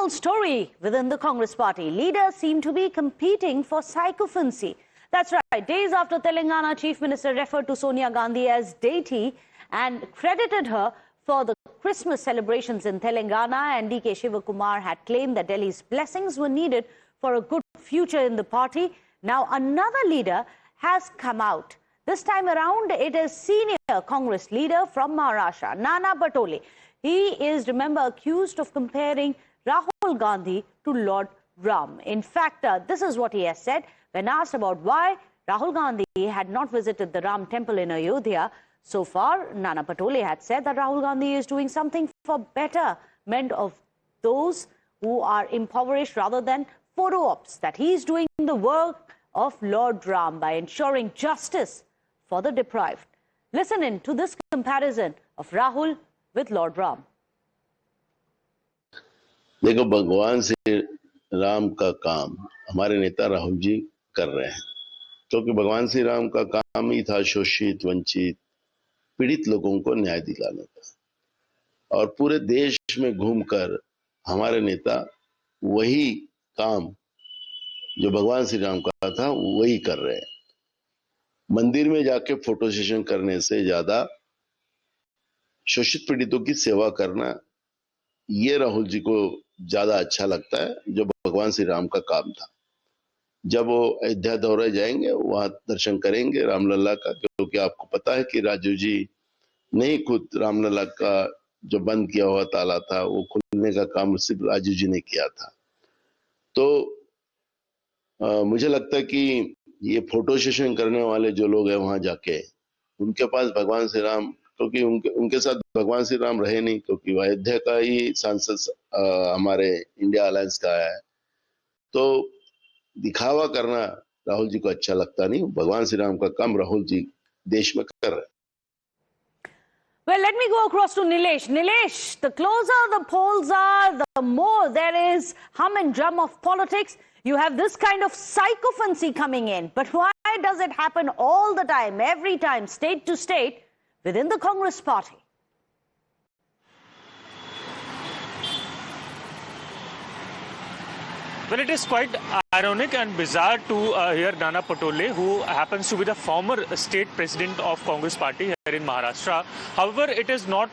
untold story within the Congress party. Leaders seem to be competing for sycophancy. That's right. Days after Telangana Chief Minister referred to Sonia Gandhi as deity and credited her for the Christmas celebrations in Telangana, and DK Shivakumar had claimed that Delhi's blessings were needed for a good future in the party. Now another leader has come out. This time around, it is senior Congress leader from Maharashtra, Nana Patole. He is, remember, accused of comparing Rahul Gandhi to Lord Ram. In fact, this is what he has said when asked about why Rahul Gandhi had not visited the Ram temple in Ayodhya. So far, Nana Patole had said that Rahul Gandhi is doing something for betterment of those who are impoverished rather than photo ops, that he is doing the work of Lord Ram by ensuring justice for the deprived. Listen in to this comparison of Rahul with Lord Ram. देखो, भगवान श्री राम का काम हमारे नेता राहुल जी कर रहे हैं, क्योंकि भगवान श्री राम का काम ही था शोषित, वंचित, पीड़ित लोगों को न्याय दिलाने का। और पूरे देश में घूमकर हमारे नेता वही काम जो भगवान श्री राम का था वही कर रहे हैं। मंदिर में जाके फोटो सेशन करने से ज्यादा शोषित पीड़ितों की सेवा करना, ये राहुल जी को ज्यादा अच्छा लगता है, जो भगवान श्री राम का काम था। जब वो अयोध्या दौरे जाएंगे, वहां दर्शन करेंगे रामलला का, क्योंकि आपको पता है कि राजू जी ने ही खुद रामलला का जो बंद किया हुआ ताला था वो खोलने का काम सिर्फ राजू जी ने किया था। तो मुझे लगता है कि ये फोटो सेशन करने वाले जो लोग हैं वहां जाके, उनके पास भगवान श्री राम, क्योंकि उनके साथ भगवान श्री राम रहे नहीं, क्योंकि अयोध्या का ही सांसद हमारे इंडिया अलायंस का है। तो दिखावा करना राहुल जी को अच्छा लगता नहीं। भगवान श्री राम का काम राहुल जी देश में कर रहे हैं। Well, let me go across to Nilesh. Nilesh, the closer the polls are, the more there is hum and drum of politics. You have this kind of sycophancy coming in. But why does it happen all the time, every time, state to state, within the Congress party? Well, it is quite ironic and bizarre to hear Nana Patole, who happens to be the former state president of Congress party here in Maharashtra. However, it is not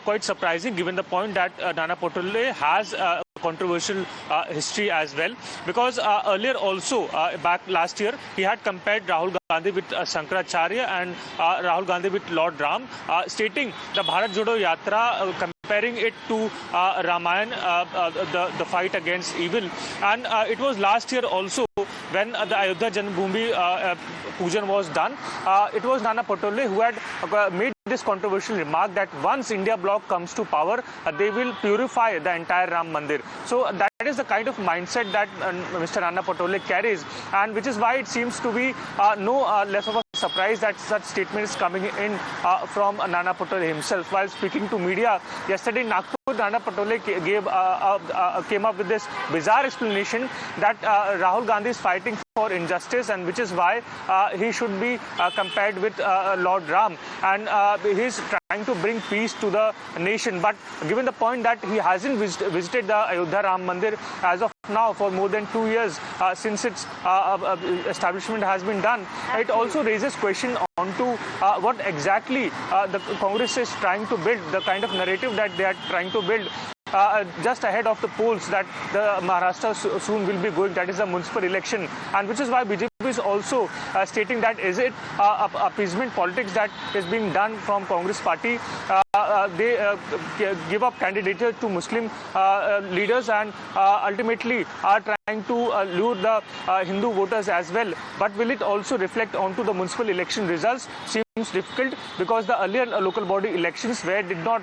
quite surprising given the point that Nana Patole has controversial history as well, because earlier also back last year he had compared Rahul Gandhi with Shankaracharya and Rahul Gandhi with Lord Ram, stating the Bharat Jodo Yatra, comparing it to Ramayana, the fight against evil. And it was last year also when the Ayodhya Janmabhoomi Pujan was done. It was Nana Patole who had made this controversial remark that once India bloc comes to power, they will purify the entire Ram Mandir. So that is the kind of mindset that Mr. Nana Patole carries, and which is why it seems to be no less of a surprise that such statement is coming in from Nana Patole himself. While speaking to media yesterday in Nagpur, Nana Patole came up with this bizarre explanation that Rahul Gandhi is fighting for injustice, and which is why he should be compared with Lord Ram, and he is trying to bring peace to the nation. But given the point that he hasn't visited the Ayodhya Ram Mandir as of now for more than 2 years since its establishment has been done, it also raises question onto what exactly the Congress is trying to build, the kind of narrative that they are trying to build. Just ahead of the polls that the Maharashtra soon will be going, that is the municipal election, and which is why BJP is also stating that is it appeasement politics that is being done from Congress party. They give up candidature to Muslim leaders and ultimately are trying to lure the Hindu voters as well. But will it also reflect onto the municipal election results? Seems difficult, because the earlier local body elections did not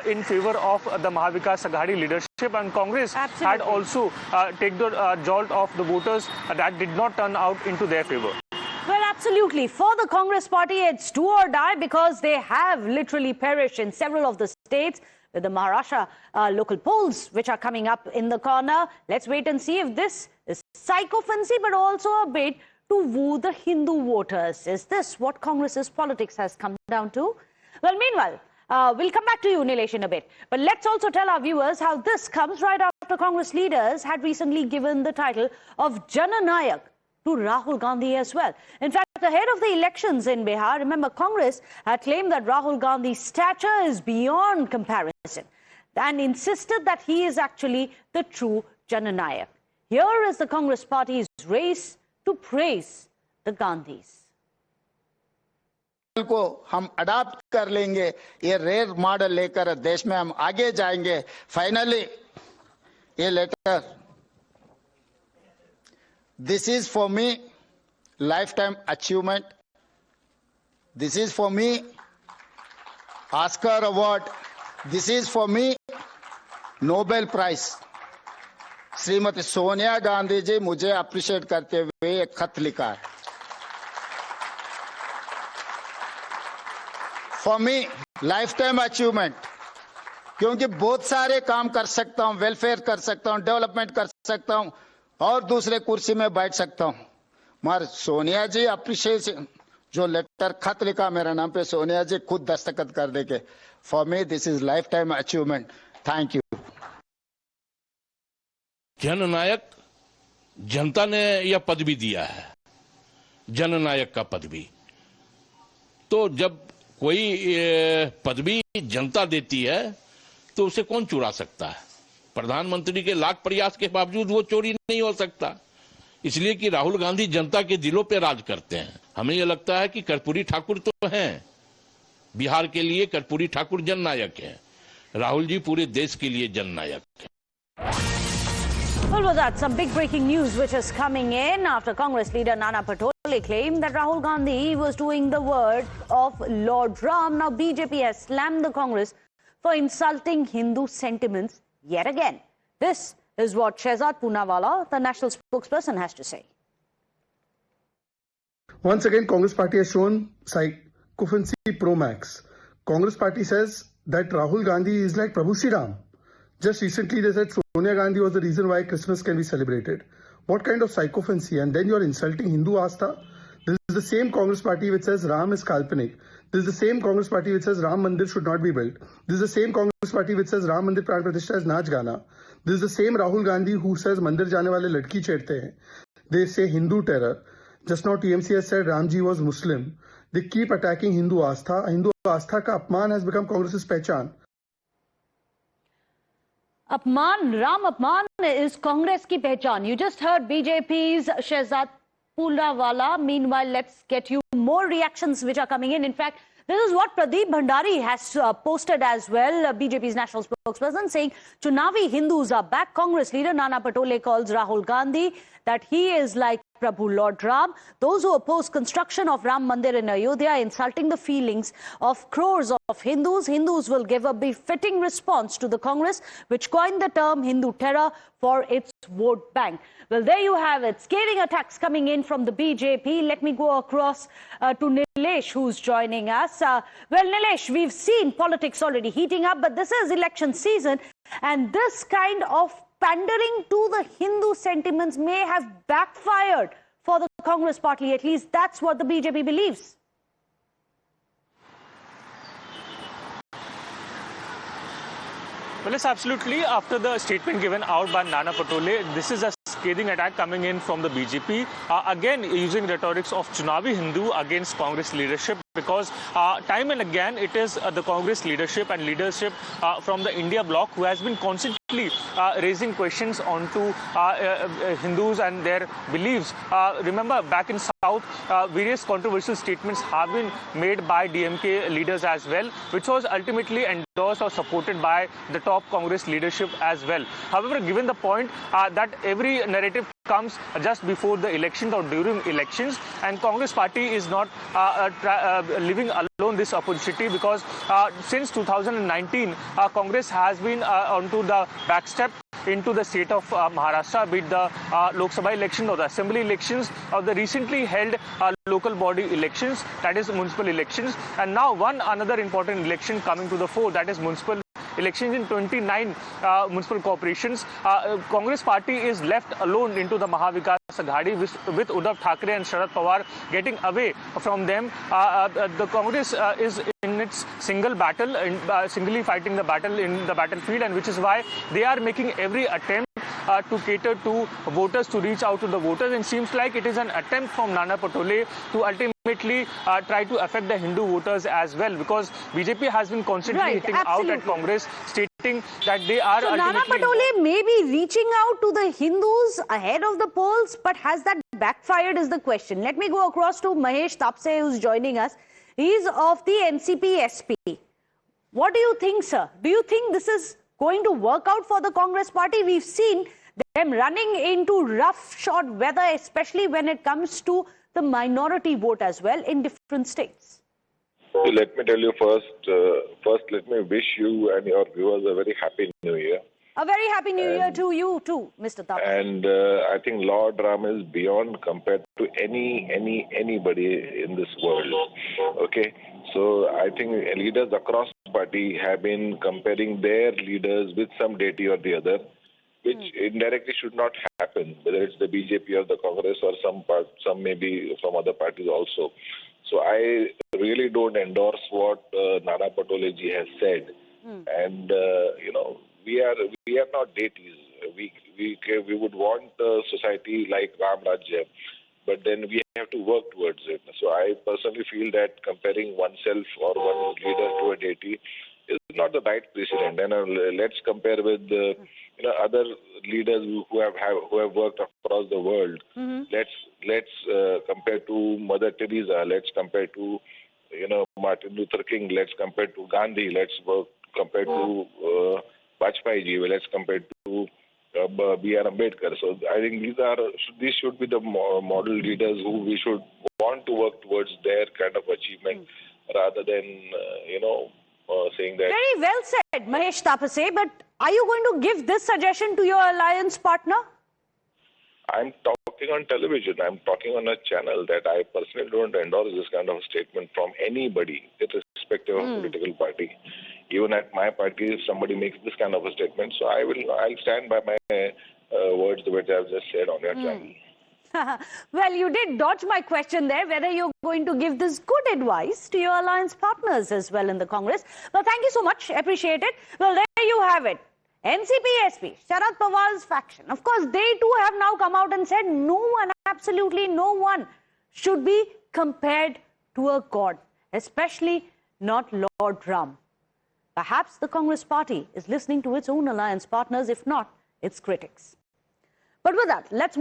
in favor of the Mahavikas Aghadi leadership, and Congress had also taken the jolt of the voters that did not turn out into their favor. Well, absolutely. For the Congress party, it's do or die, because they have literally perished in several of the states with the Maharashtra local polls, which are coming up in the corner. Let's wait and see if this is sycophancy, but also a bit to woo the Hindu voters. Is this what Congress's politics has come down to? Well, meanwhile, We'll come back to you, Nilesh, in a bit. But let's also tell our viewers how this comes right after Congress leaders had recently given the title of Jananayak to Rahul Gandhi as well. In fact, ahead of the elections in Bihar, remember, Congress had claimed that Rahul Gandhi's stature is beyond comparison and insisted that he is actually the true Jananayak. Here is the Congress party's race to praise the Gandhis. को हम adopt कर लेंगे, ये rare model लेकर देश में हम आगे जाएंगे. फाइनली ये letter, this is for me lifetime achievement, this is for me Oscar award, this is for me Nobel prize. Shrimati Sonia Gandhi ji मुझे अप्रिशिएट करते हुए एक खत लिखा है. For me lifetime achievement, क्योंकि बहुत सारे काम कर सकता हूं, वेलफेयर कर सकता हूं, डेवलपमेंट कर सकता हूं और दूसरे कुर्सी में बैठ सकता हूं, मगर सोनिया जी अप्रिशिएशन जो लेटर खत लिखा मेरा नाम पे, सोनिया जी खुद दस्तखत कर देंगे. For me this is lifetime achievement. Thank you. जननायक जनता ने यह पदवी दिया है, जननायक का पदवी. तो जब कोई पदवी जनता देती है तो उसे कौन चुरा सकता है? प्रधानमंत्री के लाख प्रयास के बावजूद वो चोरी नहीं हो सकता, इसलिए कि राहुल गांधी जनता के दिलों पे राज करते हैं. हमें यह लगता है कि कर्पूरी ठाकुर तो हैं, बिहार के लिए कर्पूरी ठाकुर जननायक हैं, राहुल जी पूरे देश के लिए जननायक हैं. Well, was that some big breaking news which is coming in after Congress leader Nana Patole claimed that Rahul Gandhi was doing the word of Lord Ram. Now BJP has slammed the Congress for insulting Hindu sentiments yet again. This is what Shehzad Poonawalla, the national spokesperson, has to say. Once again, Congress party has shown Sycophancy Pro Max. Congress party says that Rahul Gandhi is like Prabhu Shree Ram. Just recently they said Sonia Gandhi was the reason why Christmas can be celebrated. What kind of sycophancy? And then you are insulting Hindu Astha? This is the same Congress party which says Ram is Kalpanik. This is the same Congress party which says Ram Mandir should not be built. This is the same Congress party which says Ram Mandir Pran Pratishtha is Naach Gana. This is the same Rahul Gandhi who says Mandir Jane Wale Ladki Chedte Hain. They say Hindu terror. Just now TMC has said Ramji was Muslim. They keep attacking Hindu Astha. Hindu Astha ka apman has become Congress's pehchan. Apman, Ram Apman is Congress ki pehchan. You just heard BJP's Shehzad Poonawalla. Meanwhile, let's get you more reactions which are coming in. In fact, this is what Pradeep Bhandari has posted as well, BJP's national spokesperson, saying Chunavi Hindus are back. Congress leader Nana Patole calls Rahul Gandhi that he is like Prabhu Lord Ram. Those who oppose construction of Ram Mandir in Ayodhya are insulting the feelings of crores of Hindus. Hindus will give a befitting response to the Congress, which coined the term Hindu terror for its vote bank. Well, there you have it. Scathing attacks coming in from the BJP. Let me go across to Nilesh, who's joining us. Well, Nilesh, we've seen politics already heating up, but this is election season, and this kind of pandering to the Hindu sentiments may have backfired for the Congress party. At least that's what the BJP believes. Well, yes, absolutely. After the statement given out by Nana Patole, this is a scathing attack coming in from the BJP. Again, using rhetorics of Chunavi Hindu against Congress leadership, because time and again it is the Congress leadership and leadership from the India bloc who has been constantly raising questions onto Hindus and their beliefs. Remember, back in South, various controversial statements have been made by DMK leaders as well, which was ultimately endorsed or supported by the top Congress leadership as well. However, given the point that every narrative comes just before the elections or during elections, and Congress party is not leaving alone this opportunity, because since 2019 Congress has been onto the back step into the state of Maharashtra, be it the Lok Sabha election or the assembly elections or the recently held local body elections, that is municipal elections, and now another important election coming to the fore, that is municipal elections in 29 municipal corporations. Congress party is left alone into the Mahavikas Aghadi with Uddhav Thackeray and Sharad Pawar getting away from them. The Congress is in its single battle, singly fighting the battle in the battlefield, and which is why they are making every attempt to cater to voters, to reach out to the voters, and seems like it is an attempt from Nana Patole to ultimately try to affect the Hindu voters as well, because BJP has been constantly hitting out at Congress, stating that they are so Nana Patole may be reaching out to the Hindus ahead of the polls, but has that backfired is the question. Let me go across to Mahesh Tapse, who's joining us. He's of the NCP SP. What do you think, sir? Do you think this is going to work out for the Congress party? We've seen them running into rough-shod weather, especially when it comes to the minority vote as well in different states. So let me tell you first let me wish you and your viewers a very happy New Year. A very happy New Year to you too, Mr. Tapse. And I think Lord Ram is beyond compared to anybody in this world. Okay, so I think leaders across the party have been comparing their leaders with some deity or the other, which indirectly should not happen, whether it's the BJP or the Congress or some maybe from other parties also. So I really don't endorse what Nana Patole ji has said. And you know, we are not deities. We would want a society like Ram Rajya, but then we have to work towards it. So I personally feel that comparing oneself or one leader to a deity is not the right precedent. And let's compare with other leaders who have worked across the world. Let's compare to Mother Teresa. Let's compare to Martin Luther King. Let's compare to Gandhi. Let's compare to Vajpayee ji. Let's compare to B.R. Ambedkar. So I think these should be the model leaders who we should want to work towards their kind of achievement, rather than saying that. Very well said, Mahesh Tapse. But are you going to give this suggestion to your alliance partner? I'm talking on television. I'm talking on a channel that I personally don't endorse this kind of statement from anybody, irrespective of political party. Even at my party, if somebody makes this kind of a statement, so I'll stand by my words which I've just said on your channel. Well, you did dodge my question there, whether you're going to give this good advice to your alliance partners as well in the Congress. Well, thank you so much. Appreciate it. Well, there you have it. NCP-SP, Sharad Pawar's faction. Of course, they too have now come out and said no one, absolutely no one, should be compared to a god, especially not Lord Ram. Perhaps the Congress party is listening to its own alliance partners, if not its critics. But with that, let's